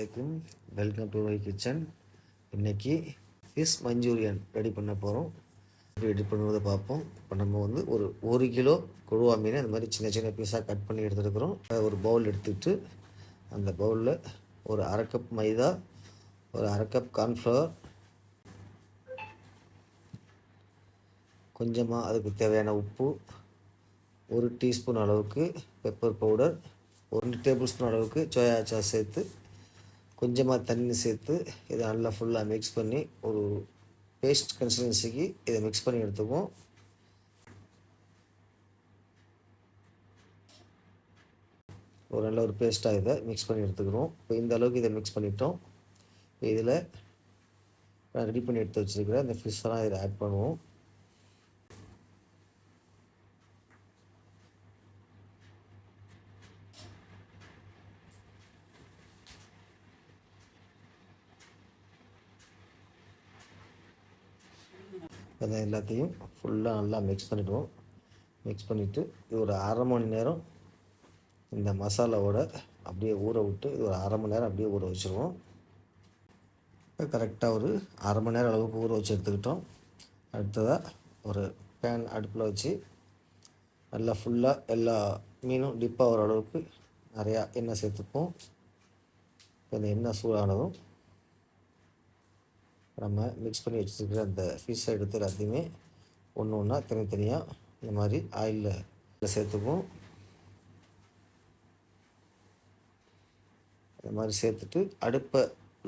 அலைக்கும், welcome to my kitchen. இன்றைக்கி fish Manchurian ready பண்ண போகிறோம். ரெடி பண்ணுவதை பார்ப்போம். இப்போ நம்ம வந்து ஒரு கிலோ கொடுவா மீனை இந்த மாதிரி சின்ன சின்ன பீஸாக கட் பண்ணி எடுத்துருக்குறோம். ஒரு பவுல் எடுத்துக்கிட்டு அந்த பவுலில் ஒரு அரை கப் மைதா, ஒரு அரை கப் கார்ன்ஃப்ளவர், கொஞ்சமாக அதுக்கு தேவையான உப்பு, ஒரு டீஸ்பூன் அளவுக்கு பெப்பர் பவுடர், 1 டேபிள் ஸ்பூன் அளவுக்கு சோயா சாஸ் சேர்த்து கொஞ்சமாக தண்ணி சேர்த்து இதை நல்லா ஃபுல்லாக மிக்ஸ் பண்ணி ஒரு பேஸ்ட் கன்சிஸ்டன்சிக்கு இதை மிக்ஸ் பண்ணி எடுத்துக்குவோம். ஒரு நல்ல ஒரு பேஸ்ட்டாக இதை மிக்ஸ் பண்ணி எடுத்துக்கிறோம். இப்போ இந்த அளவுக்கு இதை மிக்ஸ் பண்ணிட்டோம். இதில் நான் ரெடி பண்ணி எடுத்து வச்சுருக்கிறேன் இந்த ஃபிஷ்ஷெல்லாம் இதில் ஆட் பண்ணுவோம். அதை எல்லாத்தையும் ஃபுல்லாக நல்லா மிக்ஸ் பண்ணிவிடுவோம். மிக்ஸ் பண்ணிவிட்டு இது ஒரு அரை மணி நேரம் இந்த மசாலாவோட அப்படியே ஊற விட்டு இது ஒரு அரை மணி நேரம் அப்படியே ஊற வச்சுருவோம். இப்போ கரெக்டாக ஒரு அரை மணி நேரம் அளவுக்கு ஊற வச்சு எடுத்துக்கிட்டோம். அடுத்ததாக ஒரு பேன் அடுப்பில் வச்சு நல்லா ஃபுல்லாக எல்லா மீனும் டிப் ஆகிற அளவுக்கு நிறையா எண்ணெய் சேர்த்துப்போம். இப்போ இந்த எண்ணெய் சூடானதும் நம்ம மிக்ஸ் பண்ணி வச்சுருக்கிற அந்த ஃபிஷ்ஷை எடுத்து எல்லாத்தையுமே ஒன்று ஒன்றா தனித்தனியாக இந்த மாதிரி ஆயிலில் சேர்த்துப்போம். இந்த மாதிரி சேர்த்துட்டு அடுப்பை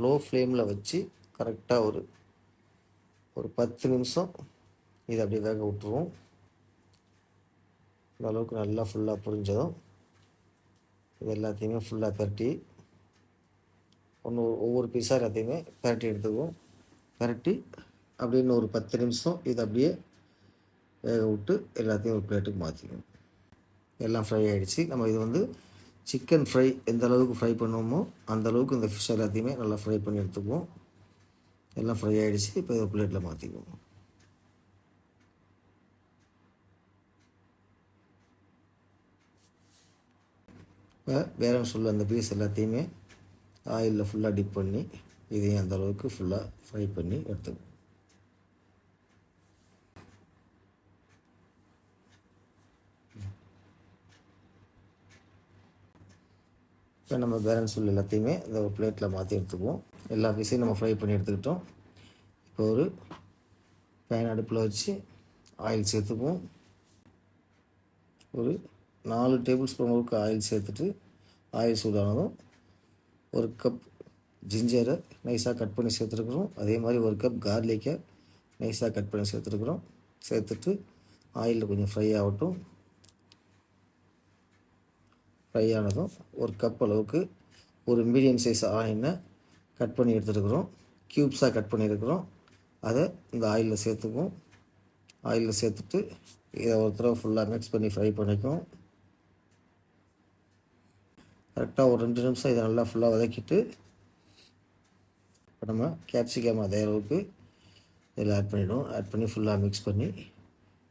லோ ஃப்ளேமில் வச்சு கரெக்டாக ஒரு 10 நிமிஷம் இதை அப்படியே வேக விட்டுருவோம். இந்த அளவுக்கு நல்லா ஃபுல்லாக புரிஞ்சதும் இது எல்லாத்தையுமே ஃபுல்லாக பரட்டி ஒவ்வொரு பீஸாக எல்லாத்தையுமே பரட்டி எடுத்துக்குவோம். பரட்டி அப்படின்னு ஒரு 10 நிமிஷம் இதை அப்படியே வேக விட்டு எல்லாத்தையும் ஒரு பிளேட்டுக்கு மாற்றிக்கணும். எல்லாம் ஃப்ரை ஆகிடுச்சு. நம்ம இது வந்து சிக்கன் ஃப்ரை எந்த அளவுக்கு ஃப்ரை பண்ணுவோமோ அந்த அளவுக்கு இந்த ஃபிஷ் எல்லாத்தையுமே நல்லா ஃப்ரை பண்ணி எடுத்துக்குவோம். எல்லாம் ஃப்ரை ஆகிடுச்சு. இப்போ இதை பிளேட்டில் மாற்றிக்குவோம். இப்போ வேற சொல்ல அந்த பீஸ் எல்லாத்தையுமே ஆயிலில் ஃபுல்லாக டிப் பண்ணி இதையும் அந்த அளவுக்கு ஃபுல்லாக ஃப்ரை பண்ணி எடுத்துக்குவோம். இப்போ நம்ம பேலன்ஸ் உள்ள எல்லாத்தையுமே இந்த ஒரு பிளேட்டில் மாற்றி எடுத்துக்குவோம். எல்லா பீஸையும் நம்ம ஃப்ரை பண்ணி எடுத்துக்கிட்டோம். இப்போ ஒரு பேன் அடுப்பில் வச்சு ஆயில் சேர்த்துக்குவோம். ஒரு 4 டேபிள் ஸ்பூன் அளவுக்கு ஆயில் சேர்த்துட்டு ஆயில் சூடானதும் ஒரு கப் ஜிஞ்சரை நைஸாக கட் பண்ணி சேர்த்துருக்குறோம். அதே மாதிரி ஒரு கப் கார்லிக்கை நைஸாக கட் பண்ணி சேர்த்துருக்குறோம். சேர்த்துட்டு ஆயிலில் கொஞ்சம் ஃப்ரை ஆகட்டும். ஃப்ரை ஆனதும் ஒரு கப் அளவுக்கு ஒரு மீடியம் சைஸ் ஆனியனை கட் பண்ணி எடுத்துருக்குறோம். க்யூப்ஸாக கட் பண்ணியிருக்கிறோம். அதை இந்த ஆயிலில் சேர்த்துக்குவோம். ஆயிலில் சேர்த்துட்டு இதை ஒரு தடவை ஃபுல்லாக மிக்ஸ் பண்ணி ஃப்ரை பண்ணிக்குவோம். கரெக்டாக ஒரு 2 நிமிஷம் இதை நல்லா ஃபுல்லாக வதக்கிட்டு இப்போ நம்ம கேப்சிகம் அதே அளவுக்கு இதில் ஆட் பண்ணிவிடுவோம். ஆட் பண்ணி ஃபுல்லாக மிக்ஸ் பண்ணி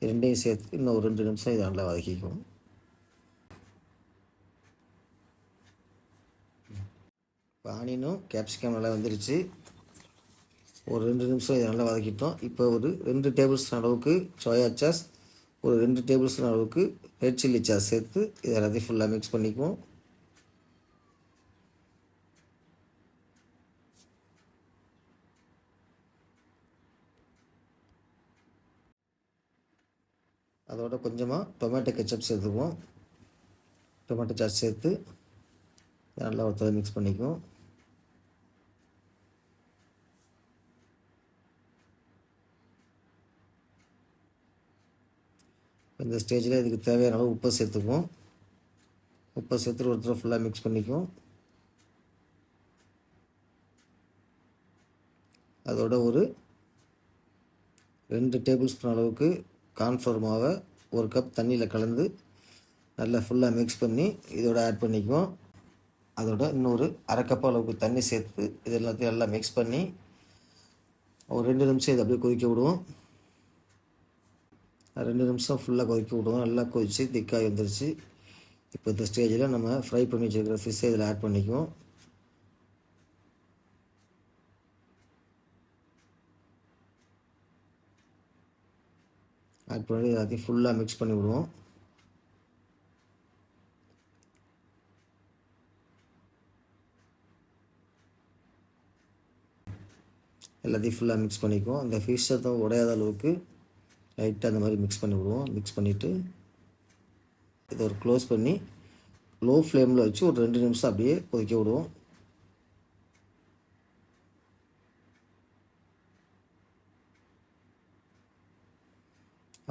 ரெண்டையும் சேர்த்து இன்னும் ஒரு 2 நிமிஷம் இதை நல்லா வதக்கிக்குவோம். இப்போ ஆனியனும் கேப்சிகம் நல்லா வந்துருச்சு. ஒரு 2 நிமிஷம் இதை நல்லா வதக்கிட்டோம். இப்போ ஒரு 2 டேபிள் ஸ்பூன் அளவுக்கு சோயா சாஸ், ஒரு 2 டேபிள் ஸ்பூன் அளவுக்கு ரெட் சில்லி சாஸ் சேர்த்து இதை எல்லாத்தையும் ஃபுல்லாக மிக்ஸ் பண்ணிக்குவோம். அதோட கொஞ்சமாக டொமேட்டோ கெச்சப் சேர்த்துக்குவோம். டொமேட்டோ சாஸ் சேர்த்து நல்லா ஒருத்தர மிக்ஸ் பண்ணிக்குவோம். இந்த ஸ்டேஜில் இதுக்கு தேவையான அளவு உப்பை சேர்த்துக்குவோம். உப்பை சேர்த்துட்டு ஒருத்தர ஃபுல்லாக மிக்ஸ் பண்ணிக்குவோம். அதோட ஒரு 2 டேபிள் ஸ்பூன் அளவுக்கு கார்ன்ஃப்ளவர் மாவை ஒரு கப் தண்ணியில் கலந்து நல்லா ஃபுல்லாக மிக்ஸ் பண்ணி இதோட ஆட் பண்ணிக்குவோம். அதோட இன்னொரு அரை கப் அளவுக்கு தண்ணி சேர்த்து இது எல்லாத்தையும் நல்லா மிக்ஸ் பண்ணி ஒரு 2 நிமிஷம் இதை அப்படியே கொதிக்க விடுவோம். 2 நிமிஷம் ஃபுல்லாக கொதிக்க விடுவோம். நல்லா கொதித்து திக்காக வந்துருச்சு. இப்போ இந்த ஸ்டேஜில் நம்ம ஃப்ரை பண்ணி வச்சுருக்கிற ஃபிஷ்ஷை இதில் ஆட் பண்ணிக்குவோம். ஆட் பண்ணி எல்லாத்தையும் ஃபுல்லாக மிக்ஸ் பண்ணி விடுவோம். எல்லாத்தையும் ஃபுல்லாக மிக்ஸ் பண்ணிக்குவோம். அந்த ஃபிஷ் சத்தம் உடையாத அளவுக்கு லைட்டாக அந்த மாதிரி மிக்ஸ் பண்ணி விடுவோம். மிக்ஸ் பண்ணிவிட்டு இதை ஒரு க்ளோஸ் பண்ணி லோ ஃப்ளேமில் வச்சு ஒரு 2 நிமிஷம் அப்படியே கொதிக்க விடுவோம்.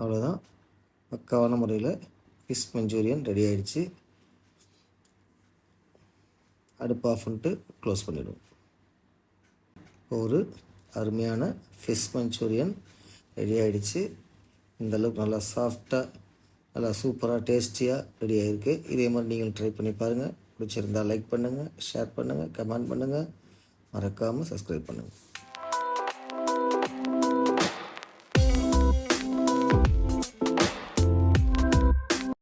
அவ்வளோதான், பக்காவான முறையில் ஃபிஷ் மஞ்சூரியன் ரெடி ஆகிடுச்சு. அடுப்பு ஆஃப் பண்ணிட்டு க்ளோஸ் பண்ணிவிடுவோம். ஒரு அருமையான ஃபிஷ் மஞ்சூரியன் ரெடி ஆகிடுச்சு. இந்தளவுக்கு நல்லா சாஃப்டாக நல்லா சூப்பராக டேஸ்டியாக ரெடி ஆகிருக்கு. இதே மாதிரி நீங்கள் ட்ரை பண்ணி பாருங்கள். பிடிச்சிருந்தால் லைக் பண்ணுங்கள், ஷேர் பண்ணுங்கள், கமெண்ட் பண்ணுங்கள், மறக்காமல் சப்ஸ்கிரைப் பண்ணுங்கள்.